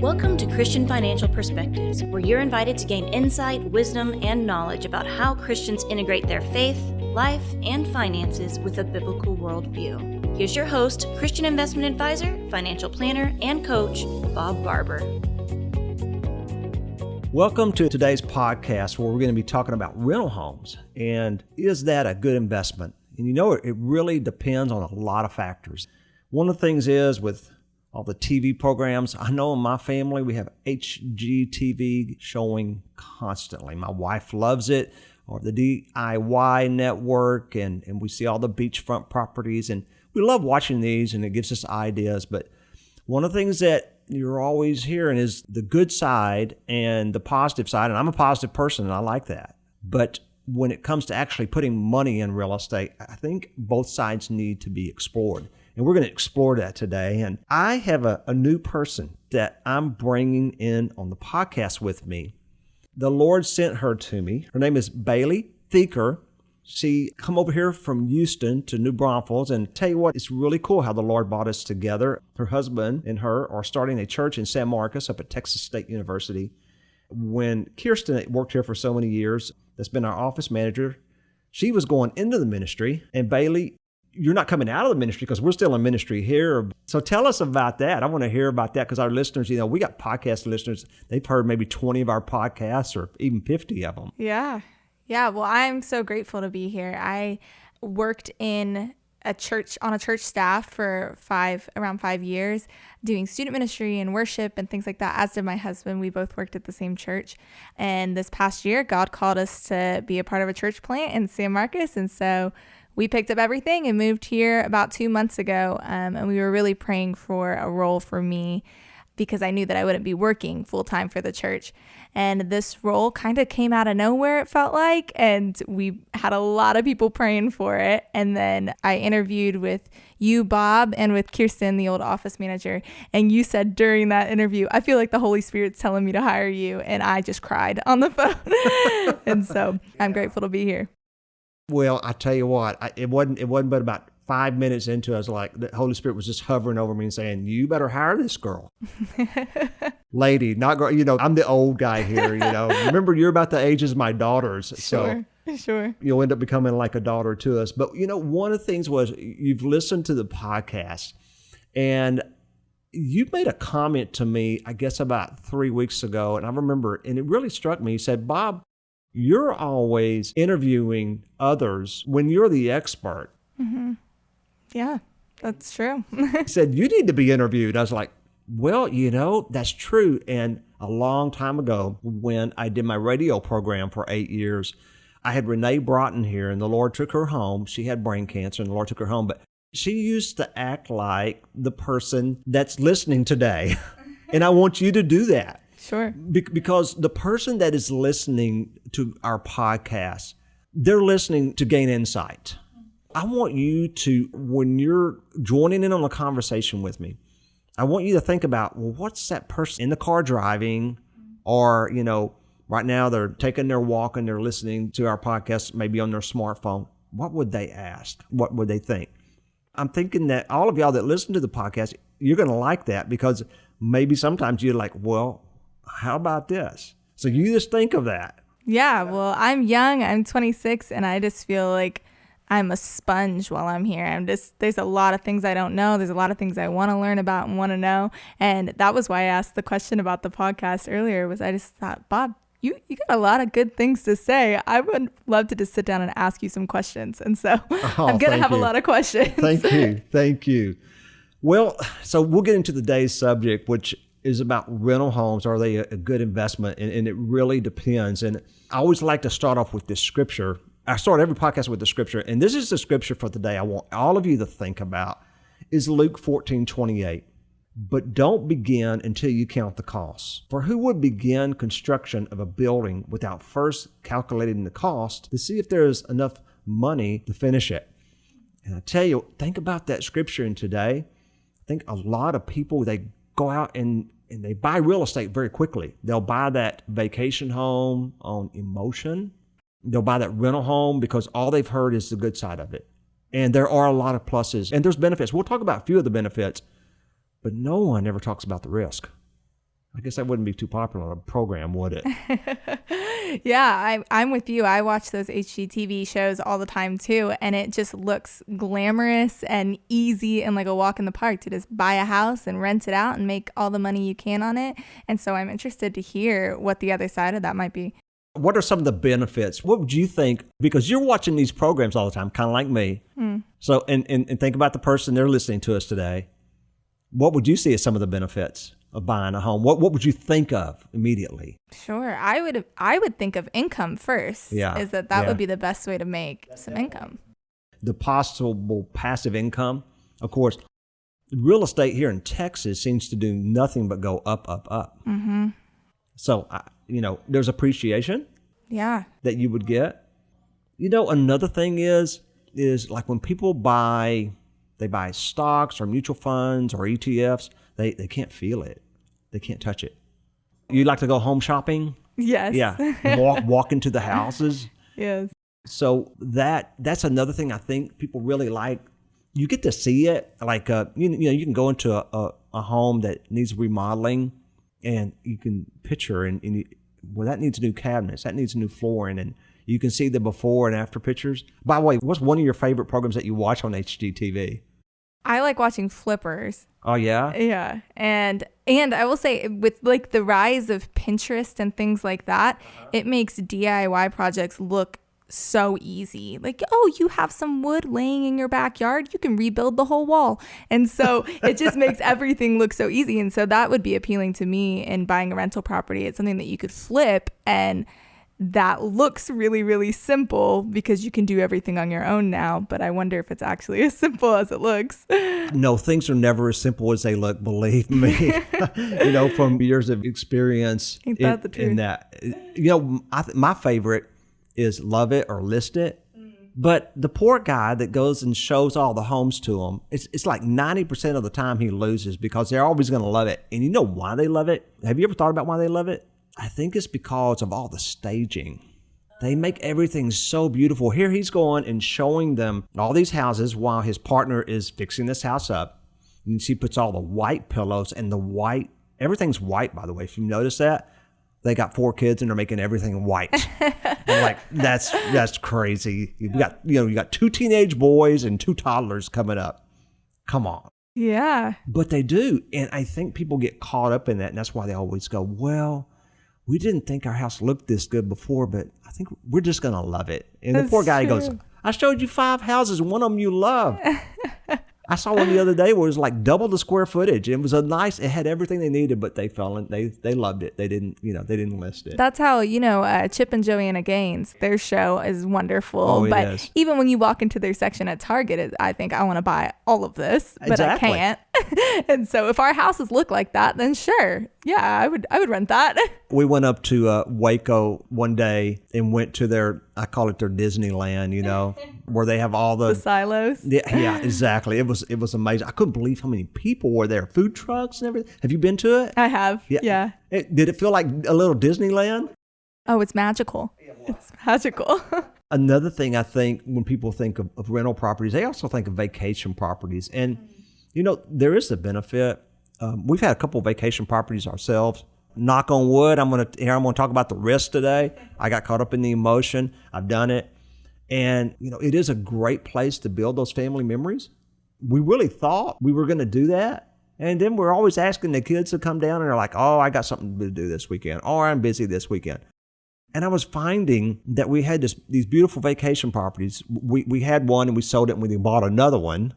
Welcome to Christian Financial Perspectives, where you're invited to gain insight, wisdom, and knowledge about how Christians integrate their faith, life, and finances with a biblical worldview. Here's your host, Christian investment advisor, financial planner, and coach, Bob Barber. Welcome to today's podcast, where we're going to be talking about rental homes. And is that a good investment? And you know, it really depends on a lot of factors. One of the things is with all the TV programs, I know in my family we have HGTV showing constantly. My wife loves it, or the DIY network, and we see all the beachfront properties. And we love watching these, and it gives us ideas. But one of the things that you're always hearing is the good side and the positive side. And I'm a positive person, and I like that. But when it comes to actually putting money in real estate, I think both sides need to be explored. And we're going to explore that today. And I have a new person that I'm bringing in on the podcast with me. The Lord sent her to me. Her name is Bailey Thieker. She come over here from Houston to New Braunfels, and tell you what, it's really cool how the Lord brought us together. Her husband and her are starting a church in San Marcos up at Texas State University. When Kirsten worked here for so many years, that's been our office manager, she was going into the ministry. And Bailey, you're not coming out of the ministry because we're still in ministry here. So tell us about that. I want to hear about that because our listeners, you know, we got podcast listeners. They've heard maybe 20 of our podcasts or even 50 of them. Yeah, well, I'm so grateful to be here. I worked in a church, on a church staff for around 5 years, doing student ministry and worship and things like that, as did my husband. We both worked at the same church. And this past year, God called us to be a part of a church plant in San Marcos. And so we picked up everything and moved here about 2 months ago. And we were really praying for a role for me because I knew that I wouldn't be working full time for the church. And this role kind of came out of nowhere, it felt like. And we had a lot of people praying for it. And then I interviewed with you, Bob, and with Kirsten, the old office manager. And you said during that interview, I feel like the Holy Spirit's telling me to hire you. And I just cried on the phone. And so I'm grateful to be here. Well, I tell you what, it wasn't but about 5 minutes into it, I was like, the Holy Spirit was just hovering over me and saying, you better hire this girl. Lady, not girl. You know, I'm the old guy here, you know. Remember, you're about the age as my daughters. Sure. You'll end up becoming like a daughter to us. But, you know, one of the things was you've listened to the podcast, and you made a comment to me, I guess, about 3 weeks ago. And I remember, and it really struck me. You said, Bob, you're always interviewing others when you're the expert. Mm-hmm. Yeah, that's true. He said, you need to be interviewed. I was like, well, you know, that's true. And a long time ago, when I did my radio program for 8 years, I had Renee Broughton here, and the Lord took her home. She had brain cancer, and the Lord took her home. But she used to act like the person that's listening today. And I want you to do that. Sure. Because the person that is listening to our podcast, they're listening to gain insight. I want you to, when you're joining in on a conversation with me, I want you to think about, well, what's that person in the car driving, or, you know, right now they're taking their walk and they're listening to our podcast, maybe on their smartphone. What would they ask? What would they think? I'm thinking that all of y'all that listen to the podcast, you're going to like that, because maybe sometimes you're like, well, how about this? So you just think of that. Yeah, well, I'm young. I'm 26, and I just feel like I'm a sponge while I'm here. There's a lot of things I don't know. There's a lot of things I want to learn about and want to know. And that was why I asked the question about the podcast earlier, was I just thought, Bob, you got a lot of good things to say. I would love to just sit down and ask you some questions. And so I'm going to have a lot of questions. Thank you. Well, so we'll get into today's subject, which is about rental homes. Are they a good investment? And it really depends. And I always like to start off with this scripture. I start every podcast with the scripture, and this is the scripture for today I want all of you to think about, is Luke 14:28. But don't begin until you count the costs. For who would begin construction of a building without first calculating the cost to see if there is enough money to finish it? And I tell you, think about that scripture in today. I think a lot of people, they go out and they buy real estate very quickly. They'll buy that vacation home on emotion. They'll buy that rental home because all they've heard is the good side of it. And there are a lot of pluses, and there's benefits. We'll talk about a few of the benefits, but no one ever talks about the risk. I guess that wouldn't be too popular on a program, would it? Yeah, I'm with you. I watch those HGTV shows all the time too, and it just looks glamorous and easy and like a walk in the park to just buy a house and rent it out and make all the money you can on it. And so I'm interested to hear what the other side of that might be. What are some of the benefits? What would you think? Because you're watching these programs all the time, kind of like me. So, and think about the person they're listening to us today. What would you see as some of the benefits of buying a home? What would you think of immediately? Sure. I would think of income first. Yeah. Is that would be the best way to make some income. The possible passive income. Of course, real estate here in Texas seems to do nothing but go up, up, up. Mm-hmm. So, there's appreciation. Yeah. That you would get. Another thing is like when people buy stocks or mutual funds or ETFs, they can't feel it. They can't touch it. You like to go home shopping? Yes. Yeah. Walk into the houses. Yes. So that's another thing I think people really like. You get to see it. Like, you can go into a home that needs remodeling and you can picture that needs new cabinets, that needs new flooring, and you can see the before and after pictures. By the way, what's one of your favorite programs that you watch on HGTV? I like watching flippers. Oh, yeah? Yeah. And I will say with like the rise of Pinterest and things like that, it makes DIY projects look so easy. Like, oh, you have some wood laying in your backyard, you can rebuild the whole wall. And so it just makes everything look so easy. And so that would be appealing to me in buying a rental property. It's something that you could flip and that looks really, really simple because you can do everything on your own now. But I wonder if it's actually as simple as it looks. No, things are never as simple as they look, believe me. From years of experience. Ain't that the truth? In that. My favorite is love it or list it. But the poor guy that goes and shows all the homes to them, it's like 90% of the time he loses because they're always going to love it. And you know why they love it? Have you ever thought about why they love it? I think it's because of all the staging. They make everything so beautiful. Here he's going and showing them all these houses while his partner is fixing this house up. And she puts all the white pillows and everything's white, by the way. If you notice that, they got 4 kids and they're making everything white. I'm like, that's crazy. You got 2 teenage boys and 2 toddlers coming up. Come on. Yeah. But they do. And I think people get caught up in that. And that's why they always go, well, we didn't think our house looked this good before, but I think we're just going to love it. And the poor guy goes, I showed you 5 houses, and one of them you love. I saw one the other day where it was like double the square footage. It was it had everything they needed, but they loved it. They didn't list it. That's how, Chip and Joanna Gaines, their show is wonderful. Oh, but is. Even when you walk into their section at Target, I think I want to buy all of this, but Exactly. I can't. And so if our houses look like that, then sure. Yeah, I would rent that. We went up to Waco one day and went to I call it their Disneyland, where they have all The silos. Yeah, exactly. It was amazing. I couldn't believe how many people were there. Food trucks and everything. Have you been to it? I have. Yeah. Did it feel like a little Disneyland? Oh, it's magical. It's magical. Another thing I think when people think of rental properties, they also think of vacation properties. And, there is a benefit. We've had a couple of vacation properties ourselves. Knock on wood. I'm going to talk about the risk today. I got caught up in the emotion. I've done it. And, it is a great place to build those family memories. We really thought we were going to do that. And then we're always asking the kids to come down and they're like, oh, I got something to do this weekend. Or I'm busy this weekend. And I was finding that we had these beautiful vacation properties. We had one and we sold it and we bought another one.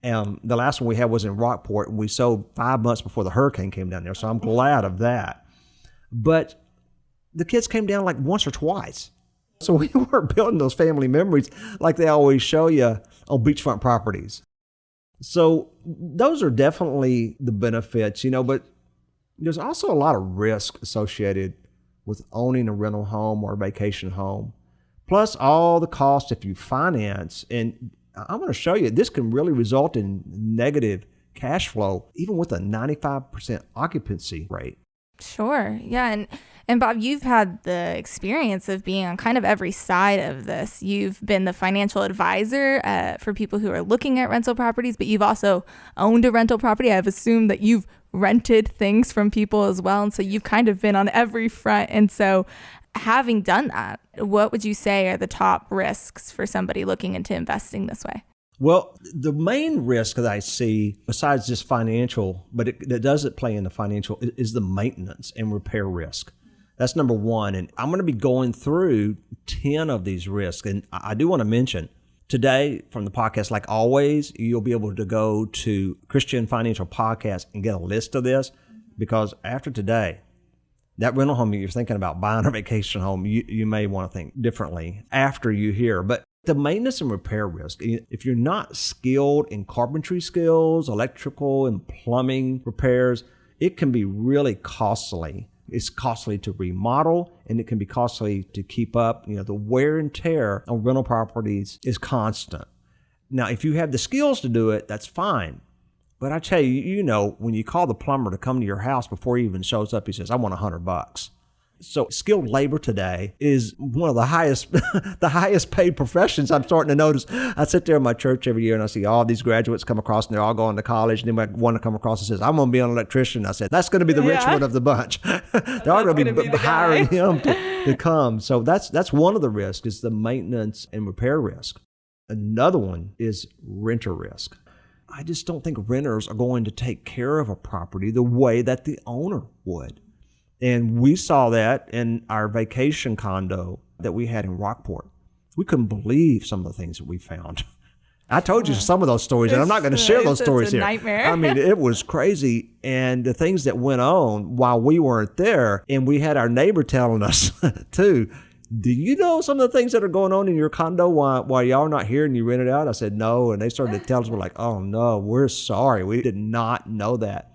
The last one we had was in Rockport and we sold 5 months before the hurricane came down there. So I'm glad of that. But the kids came down like once or twice. So we weren't building those family memories like they always show you on beachfront properties. So those are definitely the benefits, but there's also a lot of risk associated with owning a rental home or a vacation home. Plus all the costs if you finance. And I'm going to show you, this can really result in negative cash flow, even with a 95% occupancy rate. Sure. Yeah. And Bob, you've had the experience of being on kind of every side of this. You've been the financial advisor for people who are looking at rental properties, but you've also owned a rental property. I've assumed that you've rented things from people as well. And so you've kind of been on every front. And so having done that, what would you say are the top risks for somebody looking into investing this way? Well, the main risk that I see, besides just financial, but it doesn't play into financial, is the maintenance and repair risk. That's number one. And I'm going to be going through 10 of these risks. And I do want to mention today from the podcast, like always, you'll be able to go to Christian Financial Podcast and get a list of this, because after today, that rental home you're thinking about buying a vacation home, you may want to think differently after you hear. But the maintenance and repair risk, if you're not skilled in carpentry skills, electrical and plumbing repairs, it can be really costly. It's costly to remodel, and it can be costly to keep up. The wear and tear on rental properties is constant. Now, if you have the skills to do it, that's fine. But I tell you, when you call the plumber to come to your house, before he even shows up, he says, "I want $100." So skilled labor today is one of the highest the highest paid professions I'm starting to notice. I sit there in my church every year and I see all these graduates come across, and they're all going to college, and then one to come across and says, "I'm going to be an electrician." I said, that's going to be the rich one of the bunch. They're all going to be hiring him to come. So that's one of the risks, is the maintenance and repair risk. Another one is renter risk. I just don't think renters are going to take care of a property the way that the owner would. And we saw that in our vacation condo that we had in Rockport. We couldn't believe some of the things that we found. I told you some of those stories, and I'm not going to share those stories here. It's a nightmare. I mean, it was crazy. And the things that went on while we weren't there, and we had our neighbor telling us too, "Do you know some of the things that are going on in your condo while y'all are not here and you rent it out?" I said, "No." And they started to tell us, we're like, "Oh no, we're sorry. We did not know that."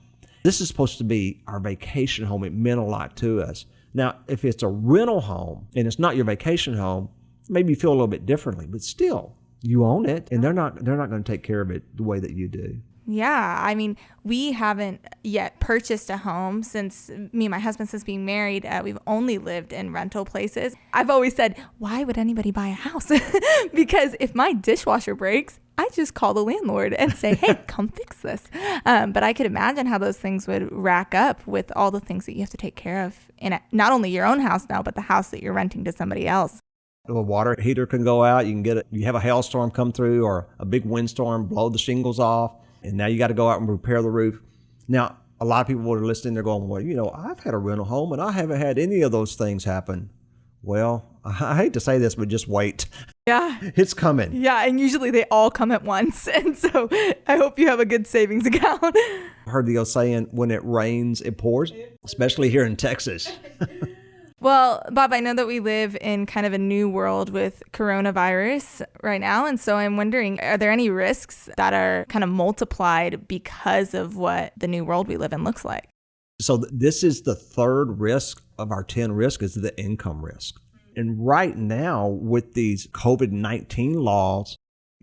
This is supposed to be our vacation home. It meant a lot to us. Now, if it's a rental home and it's not your vacation home, maybe you feel a little bit differently, but still, you own it, and they're not going to take care of it the way that you do. Yeah, I mean, we haven't yet purchased a home since me and my husband, since being married, we've only lived in rental places. I've always said, why would anybody buy a house? Because if my dishwasher breaks, I just call the landlord and say, "Hey, come fix this." But I could imagine how those things would rack up with all the things that you have to take care of in not only your own house now, but the house that you're renting to somebody else. The water heater can go out. You have a hailstorm come through or a big windstorm, blow the shingles off, and now you got to go out and repair the roof. Now, a lot of people are listening. They're going, "Well, I've had a rental home and I haven't had any of those things happen." Well, I hate to say this, but just wait. Yeah. It's coming. Yeah, and usually they all come at once. And so I hope you have a good savings account. I heard the old saying, when it rains, it pours, especially here in Texas. Well, Bob, I know that we live in kind of a new world with coronavirus right now. And so I'm wondering, are there any risks that are kind of multiplied because of what the new world we live in looks like? So this is the third risk of our 10 risks, is the income risk. And right now, with these COVID-19 laws,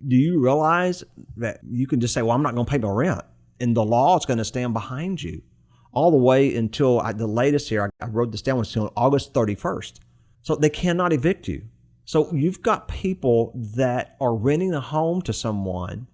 do you realize that you can just say, "Well, I'm not going to pay my rent," and the law is going to stand behind you all the way until the latest here, I wrote this down, was until August 31st. So they cannot evict you. So you've got people that are renting a home to someone,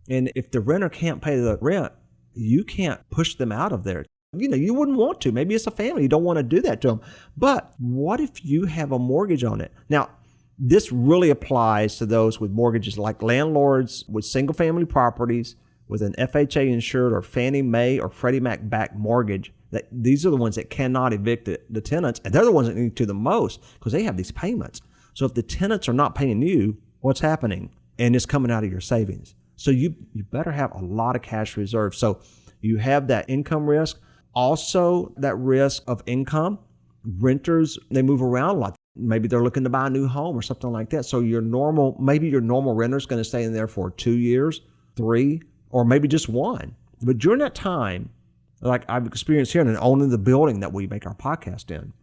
and if the renter can't pay the rent, you can't push them out of there. You wouldn't want to. Maybe it's a family. You don't want to do that to them. But what if you have a mortgage on it? Now, this really applies to those with mortgages, like landlords with single-family properties with an FHA insured or Fannie Mae or Freddie Mac backed mortgage. These are the ones that cannot evict the tenants, and they're the ones that need to the most because they have these payments. So if the tenants are not paying you, what's happening? And it's coming out of your savings. So you better have a lot of cash reserves. So you have that income risk. Also, that risk of income. Renters, they move around a lot. Maybe they're looking to buy a new home or something like that. So maybe your normal renter is going to stay in there for 2 years, 3, or maybe just 1. But during that time, like I've experienced here and owning the building that we make our podcast in,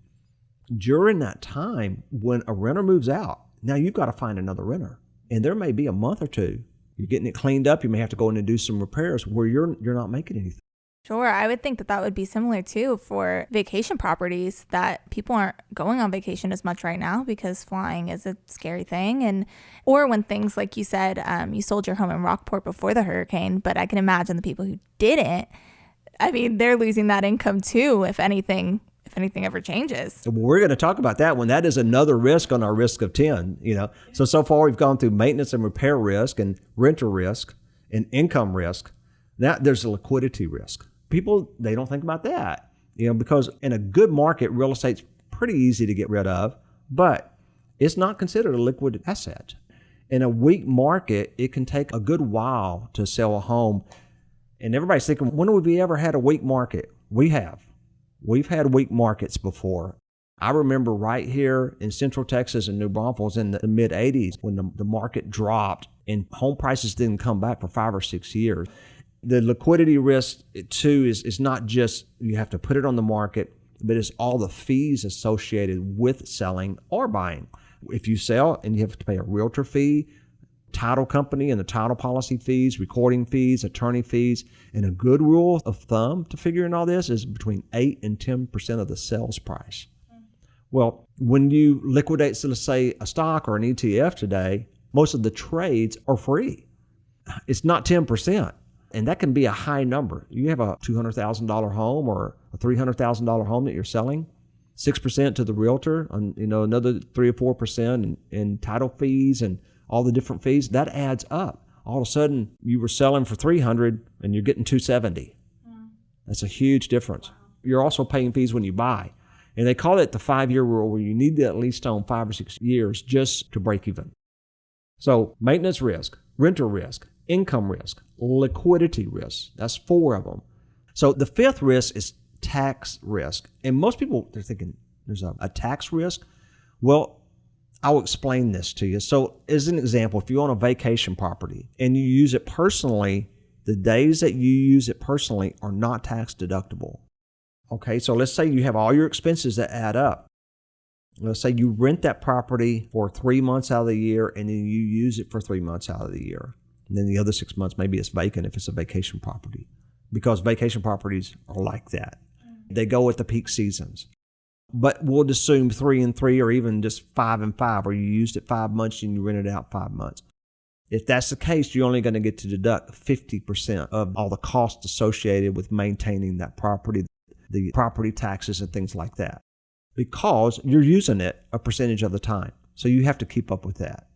during that time, when a renter moves out, now you've got to find another renter. And there may be a month or two. You're getting it cleaned up. You may have to go in and do some repairs where you're not making anything. Sure. I would think that would be similar too for vacation properties, that people aren't going on vacation as much right now because flying is a scary thing. Or when things, like you said, you sold your home in Rockport before the hurricane, but I can imagine the people who didn't, I mean, they're losing that income too, if anything ever changes. So we're going to talk about that one. That is another risk on our risk of 10, So far we've gone through maintenance and repair risk and renter risk and income risk. Now there's a liquidity risk. People, they don't think about that, because in a good market, real estate's pretty easy to get rid of, but it's not considered a liquid asset. In a weak market, it can take a good while to sell a home. And everybody's thinking, when have we ever had a weak market? We have. We've had weak markets before. I remember right here in Central Texas and New Braunfels in the mid-'80s when the market dropped and home prices didn't come back for 5 or 6 years. The liquidity risk, too, is not just you have to put it on the market, but it's all the fees associated with selling or buying. If you sell and you have to pay a realtor fee, title company and the title policy fees, recording fees, attorney fees, and a good rule of thumb to figure in all this is between 8 and 10% of the sales price. Well, when you liquidate, so let's say, a stock or an ETF today, most of the trades are free. It's not 10%, and that can be a high number. You have a $200,000 home or a $300,000 home that you're selling, 6% to the realtor, another 3 or 4% in title fees and all the different fees, that adds up. All of a sudden, you were selling for $300 and you're getting $270. That's a huge difference. You're also paying fees when you buy. And they call it the 5-year rule, where you need to at least own 5 or 6 years just to break even. So maintenance risk, renter risk, income risk, liquidity risk. That's 4 of them. So the 5th risk is tax risk. And most people, they're thinking there's a tax risk. Well, I'll explain this to you. So as an example, if you own a vacation property and you use it personally, the days that you use it personally are not tax deductible. Okay, so let's say you have all your expenses that add up. Let's say you rent that property for 3 months out of the year and then you use it for 3 months out of the year. And then the other 6 months, maybe it's vacant if it's a vacation property, because vacation properties are like that. They go at the peak seasons. But we'll assume 3 and 3 or even just 5 and 5, or you used it 5 months and you rented out 5 months. If that's the case, you're only going to get to deduct 50% of all the costs associated with maintaining that property, the property taxes and things like that, because you're using it a percentage of the time. So you have to keep up with that.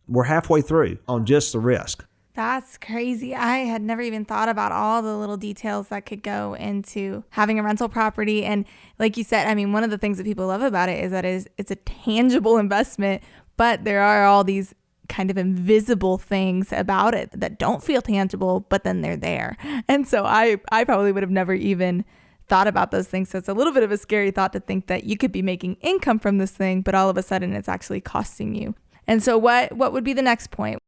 We're halfway through on just the risk. That's crazy. I had never even thought about all the little details that could go into having a rental property. And like you said, I mean, one of the things that people love about it is that it's a tangible investment, but there are all these kind of invisible things about it that don't feel tangible, but then they're there. And so I probably would have never even thought about those things. So it's a little bit of a scary thought to think that you could be making income from this thing, but all of a sudden it's actually costing you. And so what would be the next point?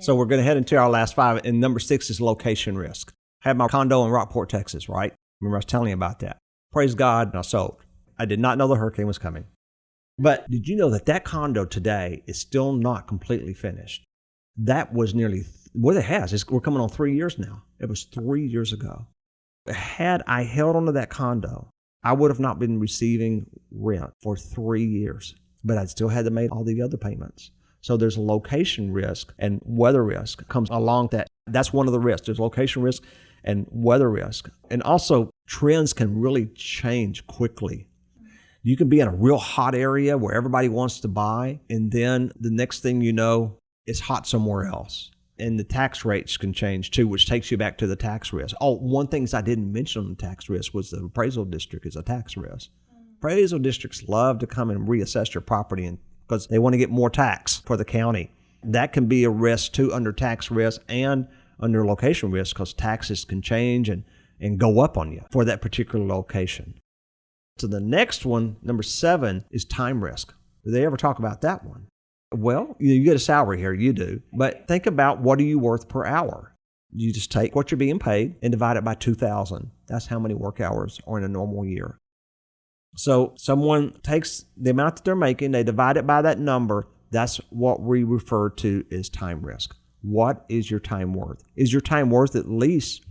So we're going to head into our last 5, and number 6 is location risk. I had my condo in Rockport, Texas, right? Remember I was telling you about that. Praise God, I sold. I did not know the hurricane was coming. But did you know that condo today is still not completely finished? That was nearly, well, it has. We're coming on 3 years now. It was 3 years ago. Had I held onto that condo, I would have not been receiving rent for 3 years, but I'd still had to make all the other payments. So there's a location risk and weather risk comes along that. That's one of the risks. There's location risk and weather risk. And also trends can really change quickly. You can be in a real hot area where everybody wants to buy, and then the next thing you know, it's hot somewhere else. And the tax rates can change too, which takes you back to the tax risk. Oh, one thing I didn't mention on the tax risk was the appraisal district is a tax risk. Appraisal districts love to come and reassess your property because they want to get more tax for the county. That can be a risk too under tax risk and under location risk, because taxes can change and go up on you for that particular location. So the next one, number 7, is time risk. Do they ever talk about that one? Well, you get a salary here, you do. But think about, what are you worth per hour? You just take what you're being paid and divide it by 2,000. That's how many work hours are in a normal year. So someone takes the amount that they're making, they divide it by that number. That's what we refer to as time risk. What is your time worth? Is your time worth at least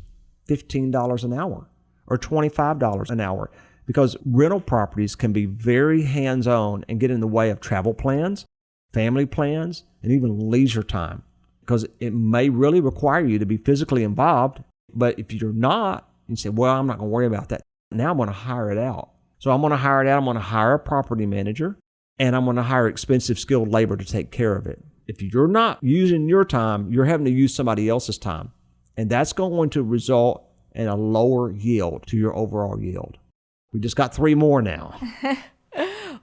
$15 an hour or $25 an hour? Because rental properties can be very hands-on and get in the way of travel plans, family plans, and even leisure time, because it may really require you to be physically involved. But if you're not, You say, well, I'm not going to worry about that. Now I'm going to hire it out. So I'm going to hire it out. I'm going to hire a property manager, and I'm going to hire expensive skilled labor to take care of it. If you're not using your time, you're having to use somebody else's time. And that's going to result in a lower yield to your overall yield. We just got 3 more now.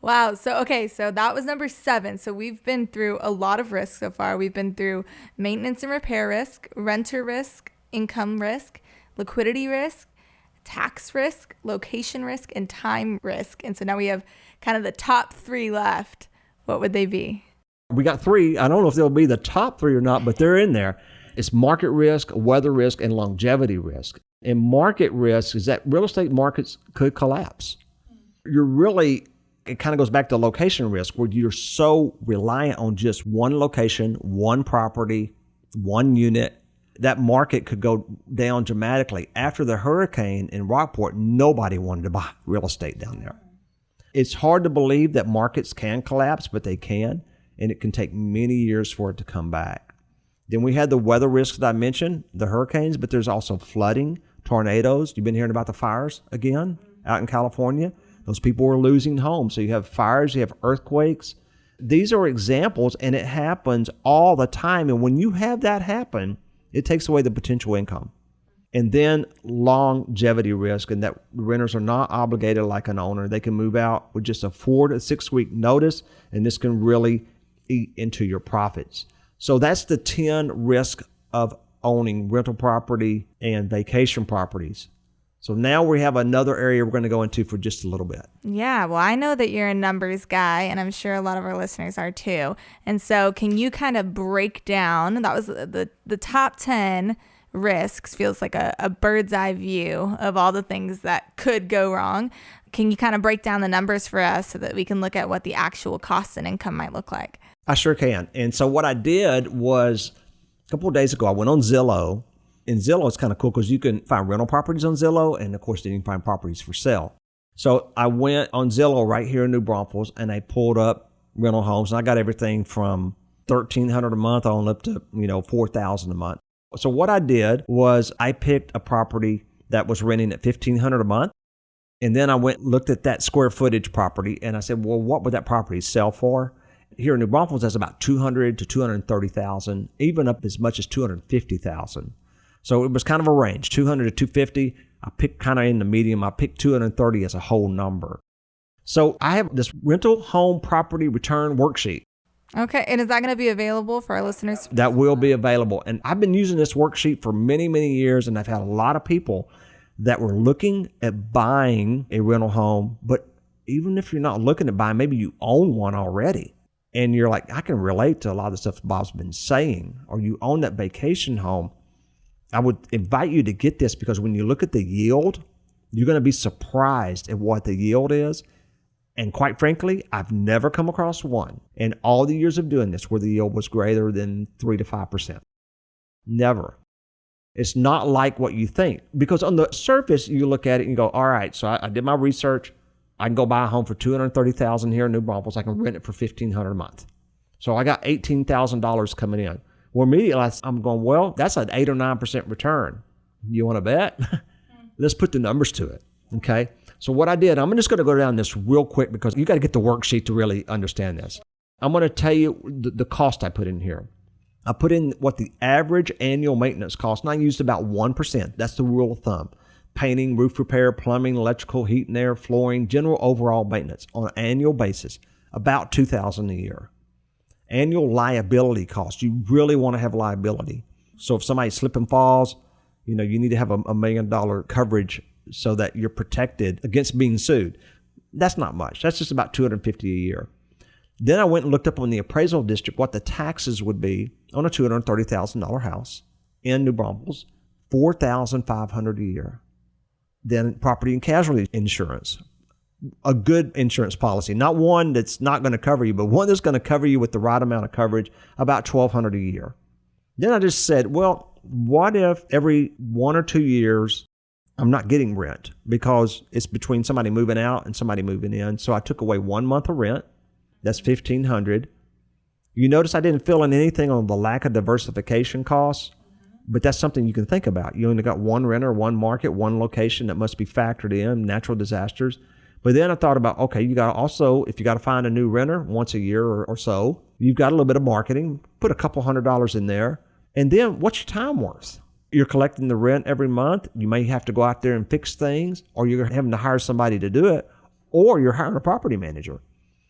Wow. So that was number 7. So we've been through a lot of risks so far. We've been through maintenance and repair risk, renter risk, income risk, liquidity risk, tax risk, location risk, and time risk. And so now we have kind of the top 3 left. What would they be? We got 3. I don't know if they'll be the top 3 or not, but they're in there. It's market risk, weather risk, and longevity risk. And market risk is that real estate markets could collapse. It kind of goes back to location risk, where you're so reliant on just one location, one property, one unit. That market could go down dramatically. After the hurricane in Rockport, nobody wanted to buy real estate down there. It's hard to believe that markets can collapse, but they can, and it can take many years for it to come back. Then we had the weather risks that I mentioned, the hurricanes, but there's also flooding, tornadoes. You've been hearing about the fires again out in California. Those people are losing homes. So you have fires, you have earthquakes. These are examples, and it happens all the time. And when you have that happen, it takes away the potential income. And then longevity risk, and that renters are not obligated like an owner. They can move out with just a 4 to 6 week notice, and this can really eat into your profits. So that's the 10 risks of owning rental property and vacation properties. So now we have another area we're going to go into for just a little bit. Yeah, well, I know that you're a numbers guy, and I'm sure a lot of our listeners are too. And so can you kind of break down, that was the top 10 risks, feels like a bird's eye view of all the things that could go wrong. Can you kind of break down the numbers for us so that we can look at what the actual costs and income might look like? I sure can. And so what I did was a couple of days ago, I went on Zillow. And Zillow is kind of cool because you can find rental properties on Zillow, and of course, then you can find properties for sale. So I went on Zillow right here in New Braunfels, and I pulled up rental homes, and I got everything from $1,300 a month on up to $4,000 a month. So what I did was I picked a property that was renting at $1,500 a month, and then I went and looked at that square footage property, and I said, well, what would that property sell for? Here in New Braunfels, that's about $200,000 to $230,000, even up as much as $250,000. So it was kind of a range, $200,000 to $250,000. I picked kind of in the medium. I picked $230,000 as a whole number. So I have this rental home property return worksheet. Okay, and is that going to be available for our listeners? That will be available. And I've been using this worksheet for many, many years, and I've had a lot of people that were looking at buying a rental home. But even if you're not looking at buying, maybe you own one already. And you're like, I can relate to a lot of the stuff Bob's been saying, or you own that vacation home. I would invite you to get this, because when you look at the yield, you're going to be surprised at what the yield is. And quite frankly, I've never come across one in all the years of doing this where the yield was greater than 3 to 5%. Never. It's not like what you think, because on the surface, you look at it and you go, all right, so I did my research. I can go buy a home for $230,000 here in New Braunfels. I can rent it for $1,500 a month. So I got $18,000 coming in. Well, immediately I'm going, well, that's an 8 or 9% return. You want to bet? Let's put the numbers to it. Okay. So what I did, I'm just going to go down this real quick because you got to get the worksheet to really understand this. I'm going to tell you the cost I put in here. I put in what the average annual maintenance cost, and I used about 1%. That's the rule of thumb. Painting, roof repair, plumbing, electrical, heat and air, flooring, general overall maintenance on an annual basis, about $2,000 a year. Annual liability costs. You really want to have liability. So if somebody slip and falls, you need to have a $1 million coverage so that you're protected against being sued. That's not much. That's just about $250 a year. Then I went and looked up on the appraisal district what the taxes would be on a $230,000 house in New Braunfels, $4,500 a year. Then property and casualty insurance, a good insurance policy, not one that's not going to cover you, but one that's going to cover you with the right amount of coverage, about $1,200 a year. Then I just said, well, what if every 1 or 2 years I'm not getting rent because it's between somebody moving out and somebody moving in? So I took away 1 month of rent. That's $1,500. You notice I didn't fill in anything on the lack of diversification costs. But that's something you can think about. You only got one renter, one market, one location that must be factored in, natural disasters. But then I thought about, okay, you got to also, if you got to find a new renter once a year or so, you've got a little bit of marketing, put a couple $100 in there. And then what's your time worth? You're collecting the rent every month. You may have to go out there and fix things, or you're having to hire somebody to do it, or you're hiring a property manager.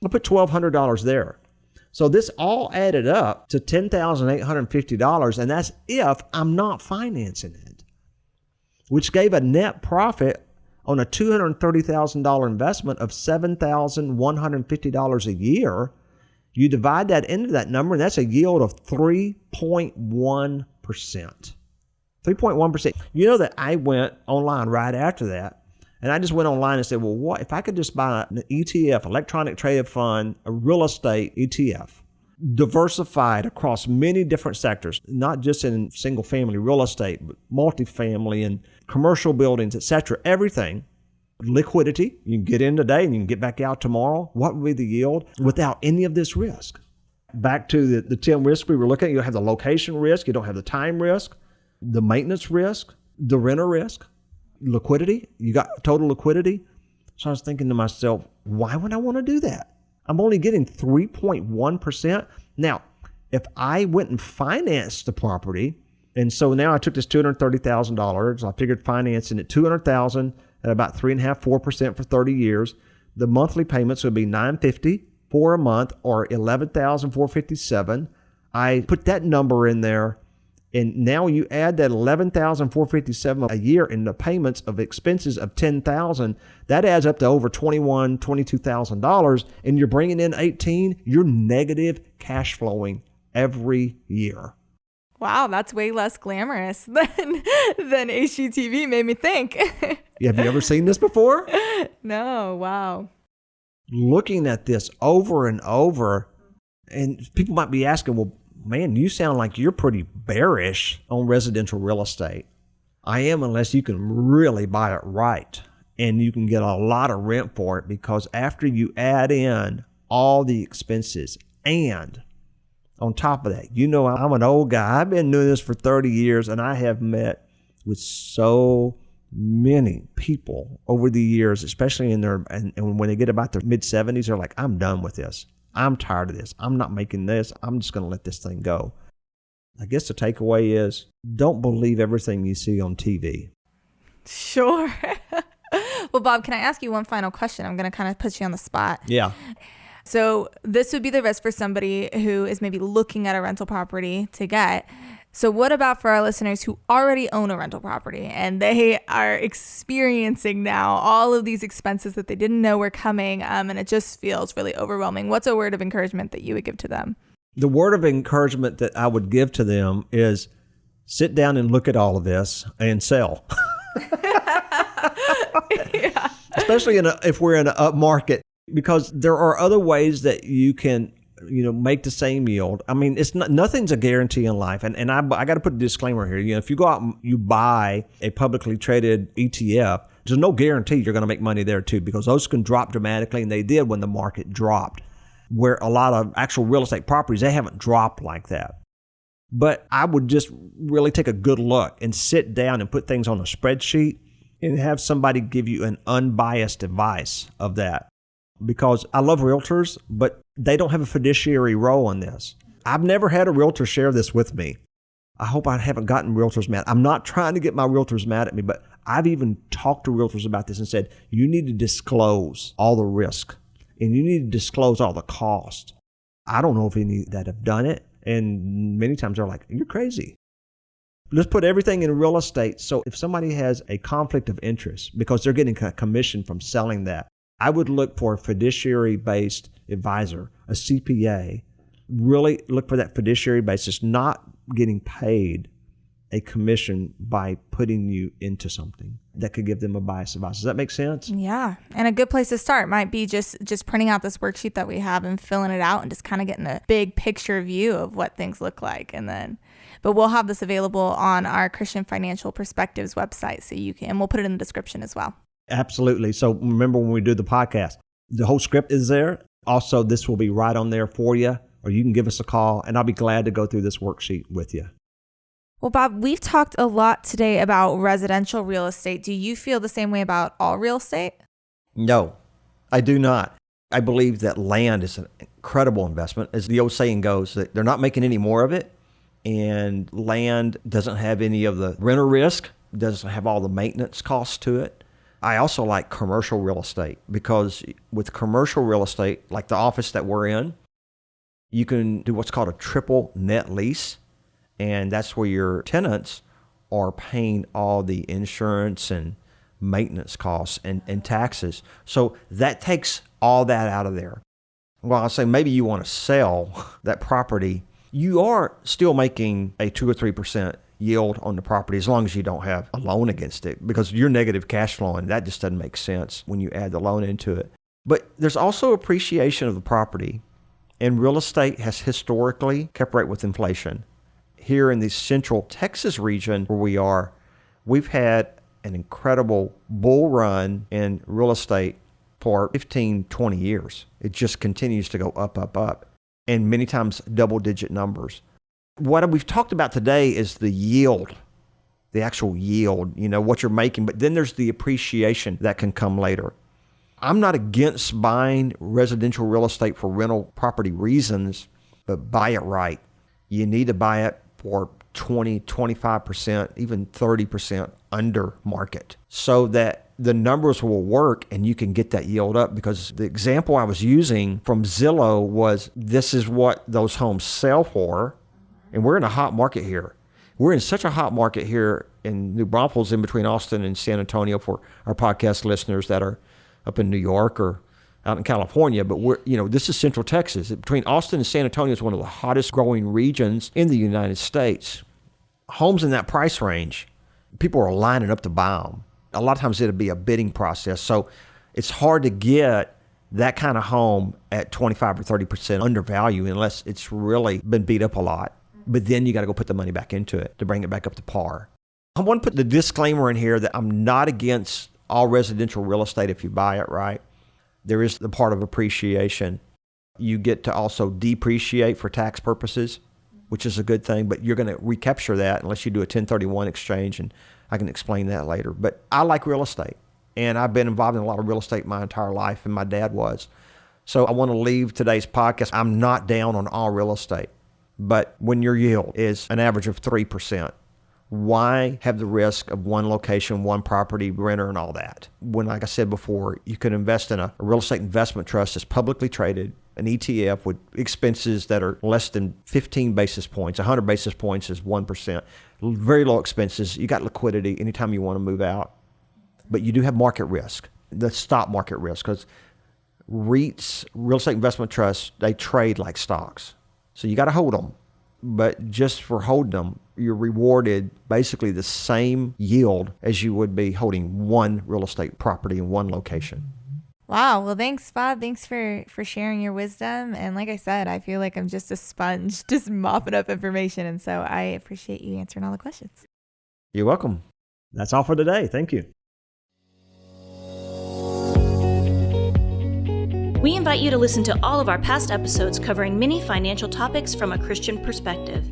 I'll put $1,200 there. So this all added up to $10,850, and that's if I'm not financing it, which gave a net profit on a $230,000 investment of $7,150 a year. You divide that into that number, and that's a yield of 3.1%. 3.1%. You know that I went online right after that, and I just went online and said, well, what if I could just buy an ETF, electronic traded fund, a real estate ETF, diversified across many different sectors, not just in single family real estate, but multifamily and commercial buildings, etc. Everything. Liquidity, you can get in today and you can get back out tomorrow. What would be the yield without any of this risk? Back to the 10 risks we were looking at, you don't have the location risk, you don't have the time risk, the maintenance risk, the renter risk, liquidity, you got total liquidity. So I was thinking to myself, why would I want to do that? I'm only getting 3.1%. Now, if I went and financed the property, and so now I took this $230,000, I figured financing it $200,000 at about 3.5-4% for 30 years. The monthly payments would be $950 for a month, or $11,457. I put that number in there, and now you add that $11,457 a year in the payments of expenses of $10,000. That adds up to over $22,000, and you're bringing in $18,000. You're negative cash flowing every year. Wow, that's way less glamorous than HGTV made me think. Have you ever seen this before? No, wow. Looking at this over and over, and people might be asking, well, man, you sound like you're pretty bearish on residential real estate. I am, unless you can really buy it right and you can get a lot of rent for it, because after you add in all the expenses and on top of that, I'm an old guy. I've been doing this for 30 years, and I have met with so many people over the years, especially in their, and when they get about their mid-70s, they're like, I'm done with this. I'm tired of this. I'm not making this. I'm just going to let this thing go. I guess the takeaway is, don't believe everything you see on TV. Sure. Well, Bob, can I ask you one final question? I'm going to kind of put you on the spot. Yeah. So this would be the risk for somebody who is maybe looking at a rental property to get. So what about for our listeners who already own a rental property and they are experiencing now all of these expenses that they didn't know were coming, and it just feels really overwhelming? What's a word of encouragement that you would give to them? The word of encouragement that I would give to them is sit down and look at all of this and sell. Yeah. Especially if we're in an up market, because there are other ways that you can make the same yield. I mean, nothing's a guarantee in life. And I got to put a disclaimer here. If you go out and you buy a publicly traded ETF, there's no guarantee you're going to make money there too, because those can drop dramatically, and they did when the market dropped. Where a lot of actual real estate properties, they haven't dropped like that. But I would just really take a good look and sit down and put things on a spreadsheet and have somebody give you an unbiased advice of that. Because I love realtors, but they don't have a fiduciary role in this. I've never had a realtor share this with me. I hope I haven't gotten realtors mad. I'm not trying to get my realtors mad at me, but I've even talked to realtors about this and said, you need to disclose all the risk, and you need to disclose all the cost. I don't know if any that have done it, and many times they're like, you're crazy. Let's put everything in real estate. So if somebody has a conflict of interest because they're getting a commission from selling that, I would look for a fiduciary-based advisor, a CPA. Really look for that fiduciary basis, not getting paid a commission by putting you into something that could give them a biased advice. Does that make sense? Yeah. And a good place to start might be just printing out this worksheet that we have and filling it out and just kind of getting a big picture view of what things look like. But we'll have this available on our Christian Financial Perspectives website, so you can, and we'll put it in the description as well. Absolutely. So remember, when we do the podcast, the whole script is there. Also, this will be right on there for you, or you can give us a call, and I'll be glad to go through this worksheet with you. Well, Bob, we've talked a lot today about residential real estate. Do you feel the same way about all real estate? No, I do not. I believe that land is an incredible investment. As the old saying goes, that they're not making any more of it, and land doesn't have any of the renter risk, doesn't have all the maintenance costs to it. I also like commercial real estate because with commercial real estate, like the office that we're in, you can do what's called a triple net lease. And that's where your tenants are paying all the insurance and maintenance costs and taxes. So that takes all that out of there. Well, I say maybe you want to sell that property. You are still making a 2 or 3% yield on the property as long as you don't have a loan against it, because you're negative cash flowing. That just doesn't make sense when you add the loan into it. But there's also appreciation of the property, and real estate has historically kept rate with inflation. Here in the central Texas region where we are, we've had an incredible bull run in real estate for 15, 20 years. It just continues to go up, up, up, and many times double-digit numbers. What we've talked about today is the yield, the actual yield, what you're making, but then there's the appreciation that can come later. I'm not against buying residential real estate for rental property reasons, but buy it right. You need to buy it for 20, 25%, even 30% under market so that the numbers will work and you can get that yield up. Because the example I was using from Zillow was this is what those homes sell for. And we're in a hot market here. We're in such a hot market here in New Braunfels, in between Austin and San Antonio, for our podcast listeners that are up in New York or out in California, but this is Central Texas. Between Austin and San Antonio is one of the hottest growing regions in the United States. Homes in that price range, people are lining up to buy them. A lot of times it'll be a bidding process, so it's hard to get that kind of home at 25 or 30% undervalue unless it's really been beat up a lot. But then you got to go put the money back into it to bring it back up to par. I want to put the disclaimer in here that I'm not against all residential real estate if you buy it right. There is the part of appreciation. You get to also depreciate for tax purposes, which is a good thing, but you're going to recapture that unless you do a 1031 exchange, and I can explain that later. But I like real estate, and I've been involved in a lot of real estate my entire life, and my dad was. So I want to leave today's podcast. I'm not down on all real estate, but when your yield is an average of 3%, why have the risk of one location, one property, renter, and all that? When, like I said before, you could invest in a real estate investment trust that's publicly traded, an ETF with expenses that are less than 15 basis points. 100 basis points is 1%. Very low expenses. You got liquidity anytime you want to move out. But you do have market risk, the stock market risk, because REITs, real estate investment trusts, they trade like stocks. So you got to hold them. But just for holding them, you're rewarded basically the same yield as you would be holding one real estate property in one location. Wow. Well, thanks, Bob. Thanks for sharing your wisdom. And like I said, I feel like I'm just a sponge, just mopping up information. And so I appreciate you answering all the questions. You're welcome. That's all for today. Thank you. We invite you to listen to all of our past episodes covering many financial topics from a Christian perspective.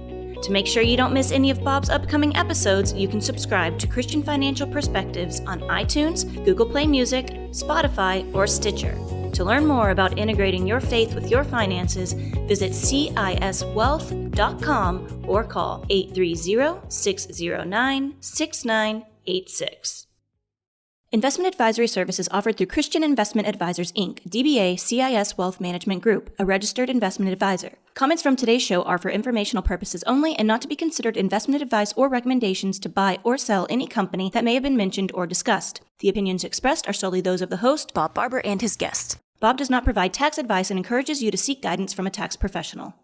To make sure you don't miss any of Bob's upcoming episodes, you can subscribe to Christian Financial Perspectives on iTunes, Google Play Music, Spotify, or Stitcher. To learn more about integrating your faith with your finances, visit ciswealth.com or call 830-609-6986. Investment advisory services offered through Christian Investment Advisors, Inc., DBA CIS Wealth Management Group, a registered investment advisor. Comments from today's show are for informational purposes only and not to be considered investment advice or recommendations to buy or sell any company that may have been mentioned or discussed. The opinions expressed are solely those of the host, Bob Barber, and his guest. Bob does not provide tax advice and encourages you to seek guidance from a tax professional.